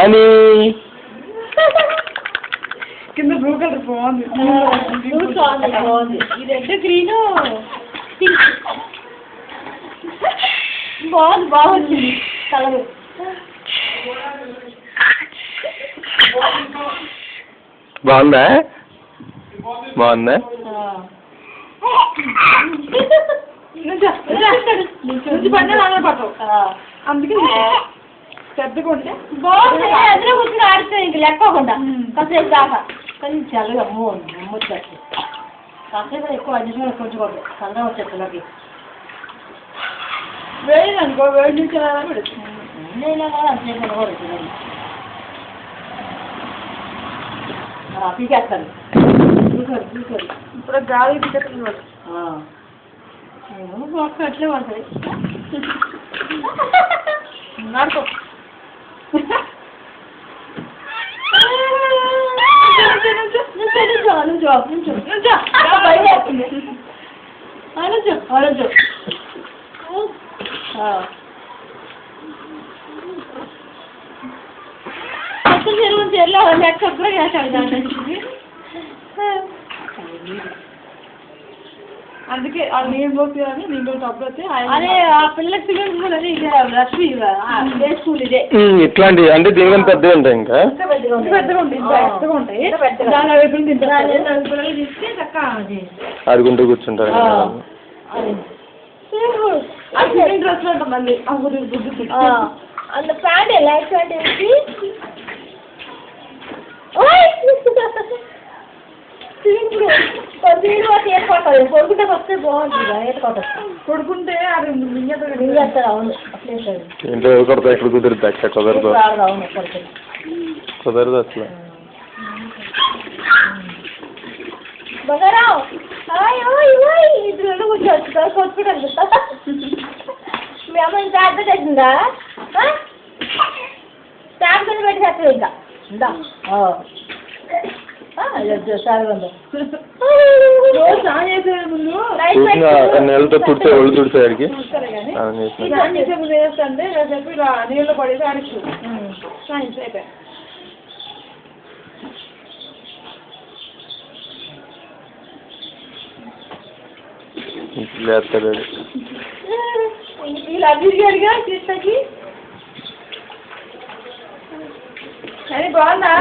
అని కింద blue colour బాగుంది. బాగుంది. ఈ రెడ్ గ్రీన్ బాగుంది. బాగుంది కలర్. బాగుందా? బాగుందా? అందుకే పెద్దగా ఉంటే బాగుంది. అందులో కూర్చొని ఆడితే ఇంక లెక్కకుండా కాసేపు దాకా కానీ చల్లగా వచ్చేసి కాసేపు ఎక్కువ అడ్జస్ట్మెంట్ కొంచెం చల్లగా వచ్చేస్తుంది. వేడి అనుకో, వేడి నుంచి పెడుతుంది. అంతసేపు కూడా వచ్చిందండి. పీకేస్తాను ఇప్పుడు గాలి పీకేస్తుంది. అట్లే పడుతుంది. నాడుకో అందుకే ఆ నీళ్ళు పోతే అని నీళ్ళు తప్పైతే అదే ఆ పిల్లలకి స్విమ్మింగ్ పూల్ అని లక్ష్మి స్కూల్ ఇదే ఇట్లాంటి అంటే దీనికన్నా పెద్దగా ఉంటాయి ఇంకా పెద్దగా ఉంటాయి. పెద్దగా ఉంటాయి. దాని వైపు పిల్లలు తీస్తే చక్కగా ఆడుకుంటూ కూర్చుంటారు. డ్రెస్ ఉంటుంది మళ్ళీ அந்த ప్యాంట్ లైట్ ప్యాంట్ వేసి కొడుకుంటే వస్తే బాగుంటుంది. కొడుకుంటే అది మింగేస్తారు. అవును అట్లేస్తారు. ఇంట్లో కొడతా ఎక్కడ కుదురుద్ది అక్క? కుదరదు. అవును కుదరదు అసలు. బంగారావు ఇద్దరు కూర్చోవచ్చు. కొట్టుకుంటారు. మీ అమ్మ ఇంకా అర్థం చేసిందా? స్టాంప్ కొని పెట్టి చేస్తావు ఇంకా ఇందా నెలతో తుడితే ఒళ్ళు తుడిచేవాడికి అంటే చెప్పి నీళ్ళు పడేసి ఆడిచ్చు అయిపోయి లేస్తాడు. ఇలా అడిగా కృష్ణకి అని బాగుందా?